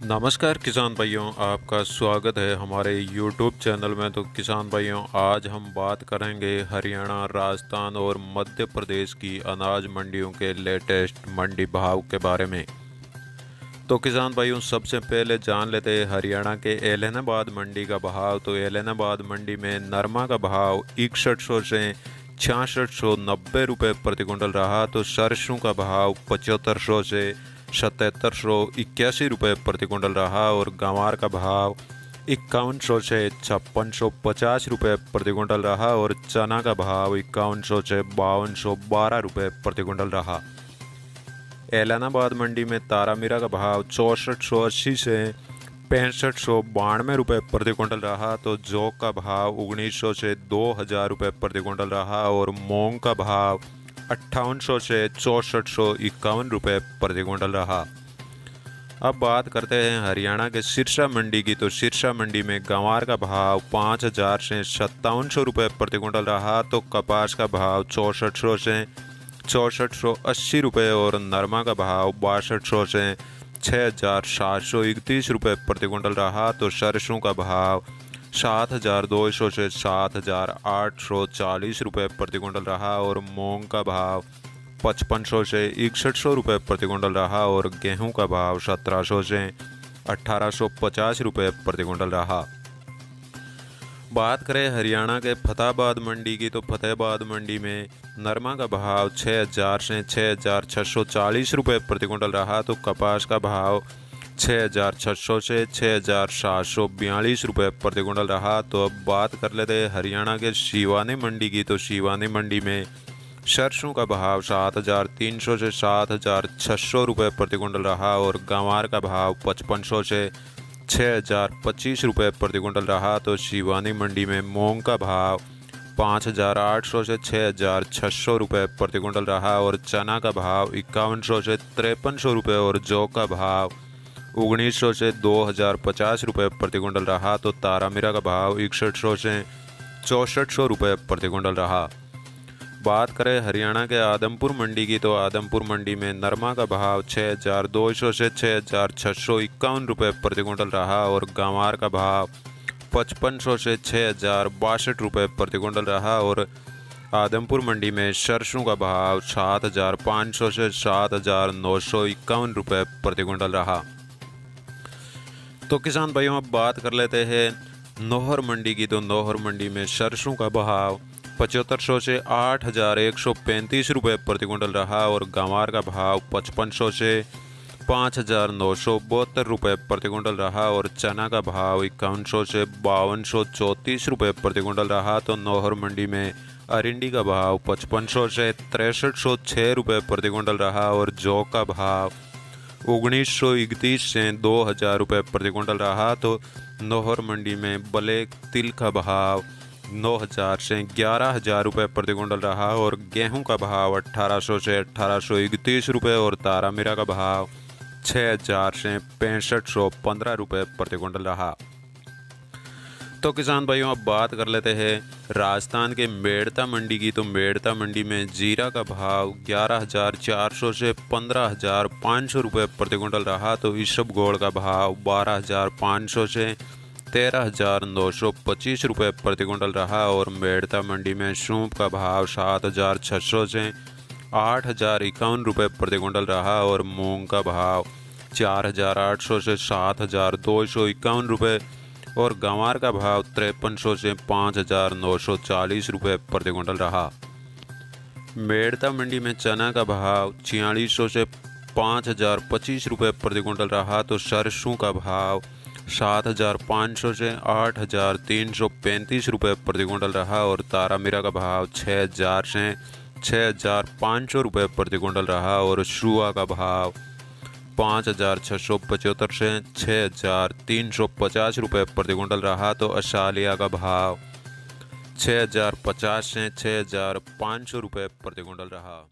नमस्कार किसान भाइयों, आपका स्वागत है हमारे यूट्यूब चैनल में। तो किसान भाइयों, आज हम बात करेंगे हरियाणा, राजस्थान और मध्य प्रदेश की अनाज मंडियों के लेटेस्ट मंडी भाव के बारे में। तो किसान भाइयों, सबसे पहले जान लेते हैं हरियाणा के एलनाबाद मंडी का भाव। तो एलनाबाद मंडी में नरमा का भाव 6100 से 6690 रुपये प्रति क्विंटल रहा। तो सरसों का भाव 7500 से 7781 रुपये प्रति क्विंटल रहा और गंवार का भाव 5100 से 5650 रुपये प्रति क्विंटल रहा और चना का भाव 5100 से 5212 रुपये प्रति क्विंटल रहा। एलनाबाद मंडी में तारामीरा का भाव 6480 से 6592 रुपये प्रति क्विंटल रहा। तो जौ का भाव 1900 से 2000 रुपये प्रति क्विंटल रहा और मूंग का भाव 5800 से 6451 रुपये प्रति क्विंटल रहा। अब बात करते हैं हरियाणा के सिरसा मंडी की। तो सिरसा मंडी में गंवार का भाव 5000 से 5700 रुपये प्रति क्विंटल रहा। तो कपास का भाव 6400 से 6480 रुपये और नरमा का भाव 6200 से 6731 रुपये प्रति क्विंटल रहा। तो सरसों का भाव 7200 से 7840 रुपये प्रति क्विंटल रहा और मूंग का भाव 5500 से 6100 रुपये प्रति क्विंटल रहा और गेहूं का भाव 1700 से 1850 रुपये प्रति क्विंटल रहा। बात करें हरियाणा के फतेहाबाद मंडी की। तो फतेहाबाद मंडी में नरमा का भाव 6000 से 6640 रुपये प्रति क्विंटल रहा। तो कपास का भाव 6600 से 6742 रुपये प्रति क्विंटल रहा। तो अब बात कर लेते हैं हरियाणा के शिवानी मंडी की। तो शिवानी मंडी में सरसों का भाव 7300 से 7600 रुपये प्रति क्विंटल रहा और गंवार का भाव 5500 से 6025 रुपये प्रति क्विंटल रहा। तो शिवानी मंडी में मूंग का भाव 5800 से 6600 रुपये प्रति क्विंटल रहा और चना का भाव 5100 से 5300 रुपये और जौ का भाव 1900 से 2050 रुपये प्रति क्विंटल रहा। तो तारामीरा का भाव 6100 से 6400 रुपये प्रति क्विंटल रहा। बात करें हरियाणा के आदमपुर मंडी की। तो आदमपुर मंडी में नरमा का भाव 6200 से 6651 रुपये प्रति क्विंटल रहा और गंवार का भाव 5500 से 6062 रुपये प्रति क्विंटल रहा और आदमपुर मंडी में सरसों का भाव 7500 से 7951 रुपये प्रति क्विंटल रहा। तो किसान भाइयों, अब बात कर लेते हैं नौहर मंडी की। तो नौहर मंडी में सरसों का भाव 7500 से 8135 रुपये प्रति क्विंटल रहा और गंवार का भाव 5500 से 5972 रुपये प्रति क्विंटल रहा और चना का भाव 5100 से 5234 रुपये प्रति क्विंटल रहा। तो नौहर मंडी में अरिंडी का भाव 5500 से 6306 रुपये प्रति क्विंटल रहा और जौ का भाव 1931 से 2000 रुपये प्रति क्विंटल रहा। तो नौहर मंडी में ब्लैक तिल का भाव 9000 से 11000 रुपये प्रति क्विंटल रहा और गेहूं का भाव 1800 से 1831 रुपये और तारामीरा का भाव 6000 से 6515 रुपये प्रति क्विंटल रहा। तो किसान भाइयों, अब बात कर लेते हैं राजस्थान के मेड़ता मंडी की। तो मेड़ता मंडी में जीरा का भाव 11400 से 15500 रुपये प्रति क्विंटल रहा। तो इसबगोल का भाव 12500 से 13925 रुपये प्रति क्विंटल रहा और मेड़ता मंडी में सूप का भाव 7600 से 8051 रुपये प्रति क्विंटल रहा और मूंग का भाव 4800 से 7251 रुपये और गंवार का भाव 5300 से 5940 रुपये प्रति क्विंटल रहा। मेड़ता मंडी में चना का भाव 4600 से 5025 रुपये प्रति क्विंटल रहा। तो सरसों का भाव 7500 से 8335 रुपये प्रति क्विंटल रहा और तारामीरा का भाव 6000 से 6500 रुपये प्रति क्विंटल रहा और शुआ का भाव 5675 से 6350 रुपये प्रति क्विंटल रहा। तो अशालिया का भाव 6050 से 6500 रुपये प्रति क्विंटल रहा।